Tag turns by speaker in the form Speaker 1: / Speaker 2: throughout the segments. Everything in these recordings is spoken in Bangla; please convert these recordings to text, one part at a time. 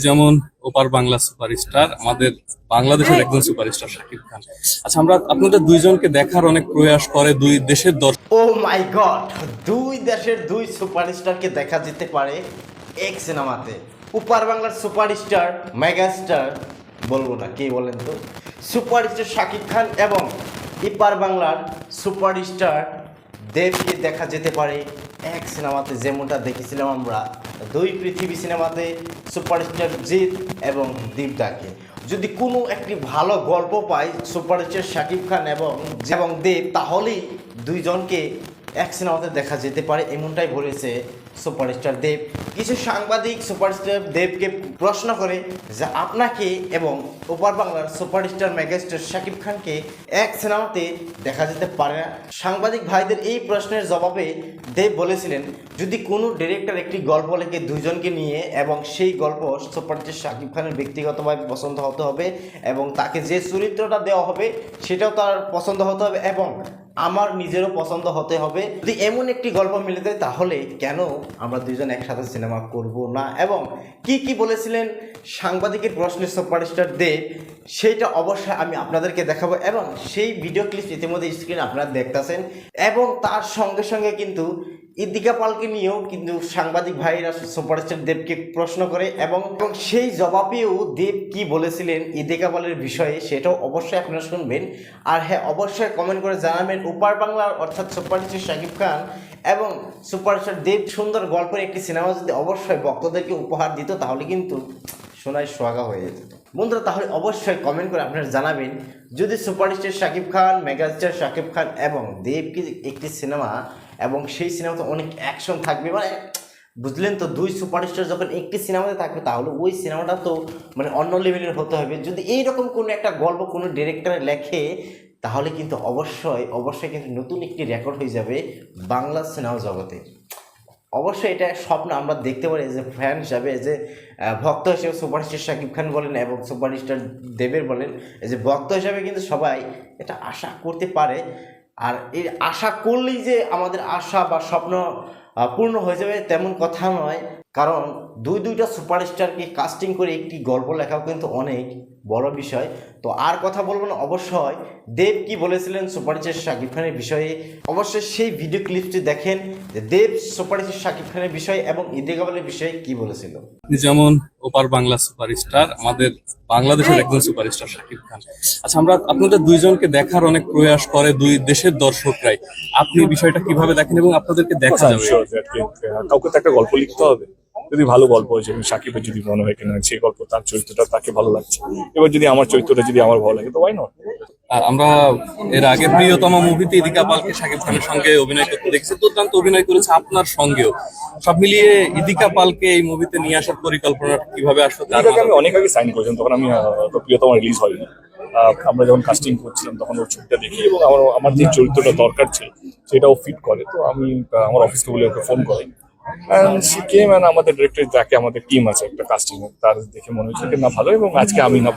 Speaker 1: যেমন ওপার বাংলা সুপারস্টার আমাদের বাংলাদেশের একজন সুপারস্টার শাকিব খান। আচ্ছা, আমরা আপনাদের দুইজনকে দেখার অনেক প্রয়াস করে দুই দেশের দর্শক।
Speaker 2: ও মাই গড, দুই দেশের দুই সুপারস্টারকে দেখা যেতে পারে এক সিনেমাতে। উপার বাংলার সুপারস্টার মেগাস্টার বলবো না, কে বলেন তো, সুপারস্টার শাকিব খান এবং ইপার বাংলার সুপারস্টার দেবকে দেখা যেতে পারে এক সিনেমাতে, যেমনটা দেখেছিলাম আমরা দুই পৃথিবী সিনেমাতে সুপারস্টার জিৎ এবং দীপদাকে। যদি কোনো একটি ভালো গল্প পাই সুপারস্টার শাকিব খান এবং দেব, তাহলেই দুইজনকে এক সিনেমাতে দেখা যেতে পারে, এমনটাই বলেছে সুপারস্টার দেব। কিছু সাংবাদিক সুপারস্টার দেবকে প্রশ্ন করে যে আপনাকে এবং ওপার বাংলার সুপারস্টার মেগাস্টার শাকিব খানকে এক সিনেমাতে দেখা যেতে পারে না। সাংবাদিক ভাইদের এই প্রশ্নের জবাবে দেব বলেছিলেন, যদি কোনো ডিরেক্টর একটি গল্প লেখে দুইজনকে নিয়ে এবং সেই গল্প সুপারস্টার শাকিব খানের ব্যক্তিগতভাবে পছন্দ হতে হবে এবং তাকে যে চরিত্রটা দেওয়া হবে সেটাও তার পছন্দ হতে হবে এবং আমার নিজেরও পছন্দ হতে হবে। যদি এমন একটি গল্প মিলে যায় তাহলে কেন আমরা দুইজন একসাথে সিনেমা করব না। এবং কি কি বলেছিলেন সাংবাদিকের প্রশ্নের সুপারস্টার দেব, সেইটা অবশ্যই আমি আপনাদেরকে দেখাবো এবং সেই ভিডিও ক্লিপ ইতিমধ্যে স্ক্রিনে আপনারা দেখতেছেন। এবং তার সঙ্গে সঙ্গে কিন্তু ইদিকা পালকে নিয়েও কিন্তু সাংবাদিক ভাইরা সুপারস্টার দেবকে প্রশ্ন করে এবং সেই জবাবেও দেব কি বলেছিলেন ইদিকা পালের বিষয়ে সেটাও অবশ্যই আপনারা শুনবেন। আর হ্যাঁ, অবশ্যই কমেন্ট করে জানাবেন উপার বাংলার অর্থাৎ সুপারস্টার শাকিব খান এবং সুপারস্টার দেব সুন্দর গল্পের একটি সিনেমা যদি অবশ্যই ভক্তদেরকে উপহার দিত তাহলে কিন্তু সোনায় সোহাগা হয়ে যেত। বন্ধুরা, তাহলে অবশ্যই কমেন্ট করে আপনারা জানাবেন, যদি সুপারস্টার শাকিব খান মেগাস্টার শাকিব খান এবং দেবকে একটি সিনেমা এবং সেই সিনেমাতে অনেক অ্যাকশন থাকবে, মানে বুঝলেন তো, দুই সুপারস্টার যখন একটি সিনেমাতে থাকবে তাহলে ওই সিনেমাটা তো মানে অন্য লেভেলের হতে হবে। যদি এইরকম কোনো একটা গল্প কোনো ডিরেক্টর লেখে তাহলে কিন্তু অবশ্যই অবশ্যই কিন্তু নতুন একটি রেকর্ড হয়ে যাবে বাংলা সিনেমা জগতে। অবশ্যই এটা স্বপ্ন আমরা দেখতে পারি যে ফ্যান হিসাবে, যে ভক্ত হিসেবে সুপারস্টার শাকিব খান বলেন এবং সুপারস্টার দেবের বলেন, এই যে ভক্ত হিসাবে কিন্তু সবাই এটা আশা করতে পারে। আর এই আশা করলেই যে আমাদের আশা বা স্বপ্ন পূর্ণ হয়ে যাবে তেমন কথা নয়, কারণ দুইটা সুপারস্টারকে কাস্টিং করে একটি গল্প লেখাও কিন্তু অনেক বড় বিষয়। তো আর কথা বলবো না, অবশ্যই দেব কি বলেছিলেন সুপারস্টার শাকিব খানের বিষয়ে অবশ্যই সেই ভিডিও ক্লিপটি দেখেন যে দেব সুপারস্টার শাকিব খানের বিষয়ে এবং ইদিকা পালের বিষয়ে কি বলেছিল।
Speaker 1: যেমন ওপার বাংলা সুপারস্টার আমাদের বাংলাদেশের একজন সুপারস্টার শাকিব খান। আচ্ছা, আমরা আপনাদের দুইজনকে দেখার অনেক প্রয়াস করে দুই দেশের দর্শকরাই। আপনি বিষয়টা কিভাবে দেখেন এবং আপনাদেরকে দেখা যাবে?
Speaker 3: কাউকে তো একটা গল্প লিখতে হবে, যদি ভালো গল্প হয়েছে সাকিবের যদি মনে হয় কিনা সেই গল্প তার চরিত্রটা তাকে ভালো লাগছে, এবার যদি আমার চরিত্রটা যদি আমার ভালো লাগে তো ওয়াই নট।
Speaker 1: আর আমরা এর আগে প্রিয়তমা মুভিতে ইদিকা পালকে শাকিব খানের সঙ্গে অভিনয় করতে দেখছি, দুর্দান্ত অভিনয় করেছে আপনার সঙ্গেও। সব মিলিয়ে ইদিকা পালকে এই মুভিতে নিয়ে আসার পরিকল্পনা কিভাবে আসলো?
Speaker 3: আমি অনেক আগে সাইন করেছিলাম, তখন আমি তো প্রিয়তমা রিলিজ হয়নি। আমরা যখন কাস্টিং করছিলাম তখন ওর ছবিটা দেখি এবং আমার যে চরিত্রটা দরকার ছিল সেটাও ফিট করে, তো আমি আমার অফিসকে বলে ওকে ফোন করি। আমাদের ডিরেক্টর যাকে আমাদের টিম আছে একটা কাস্টিং, তার দেখে মনে হচ্ছে না ভালো, এবং আজকে আমি না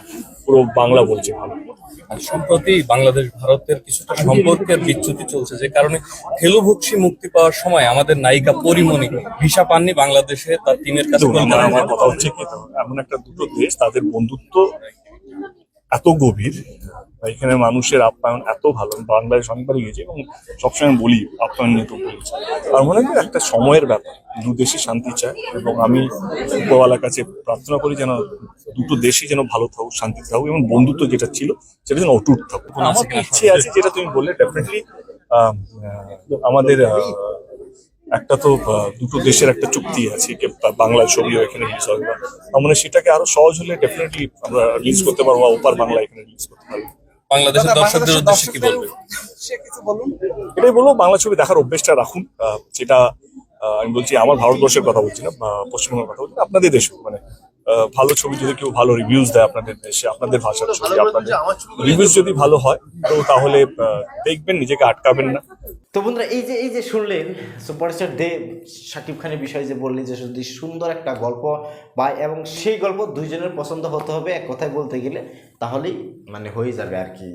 Speaker 3: পুরো বাংলা বলছি ভালো।
Speaker 1: আর সম্প্রতি বাংলাদেশ ভারতের কিছুটা সম্পর্কের বিচ্যুতি চলছে, যে কারণে হেলুভুক্সি মুক্তি পাওয়ার সময় আমাদের নায়িকা পরিমণি ভিসা পাননি বাংলাদেশে তার টিমের কাছে।
Speaker 3: আমার কথা হচ্ছে কি, এমন একটা দুটো দেশ তাদের বন্ধুত্ব এত গভীর, এখানে মানুষের আপ্যায়ন এত ভালো। বাংলাদেশ অনেকবার গিয়েছে এবং সবসময় বলি আপ্যায়ন নিয়ে তো বলেছি, আর মনে হয় একটা সময়ের ব্যাপার, দু দেশই শান্তি চায় এবং আমি উপরওয়ালার কাছে প্রার্থনা করি যেন দুটো দেশই যেন ভালো থাকুক, শান্তি থাকুক এবং বন্ধুত্ব যেটা ছিল সেটা যেন অটুট থাকুক। আমার ইচ্ছে আছে, যেটা তুমি বললে ডেফিনেটলি আমাদের একটা তো দুটো দেশের একটা চুক্তি আছে, বাংলা ছবিও এখানে রিলিজ হবে, মানে সেটাকে আরো সহজ হলে ডেফিনেটলি আমরা রিলিজ করতে পারবো, ওপার বাংলা এখানে রিলিজ করতে পারবো।
Speaker 1: বাংলাদেশের দর্শকদের উদ্দেশ্যে কি বলবেন?
Speaker 3: এটাই বলবো, বাংলা ছবি দেখার অভ্যেসটা রাখুন। যেটা আমি বলছি, আমার ভারতবর্ষের কথা বলছি না, পশ্চিমবঙ্গের কথা বলছি, আপনাদের দেশেও মানে ভালো ছবি যদি কেউ ভালো রিভিউজ দেয় আপনাদের দেশে, আপনাদের ভাষার ছবি, আপনাদের রিভিউজ যদি ভালো হয় তো তাহলে দেখবেন, নিজেকে আটকাবেন না।
Speaker 2: তো বন্ধুরা, এই যে শুনলেন সুপারস্টার দেব শাকিব খানের বিষয়ে যে বললেন যে যদি সুন্দর একটা গল্প পায় এবং সেই গল্প দুইজনের পছন্দ হতে হবে, এক কথায় বলতে গেলে তাহলেই মানে হয়ে যাবে আর কি।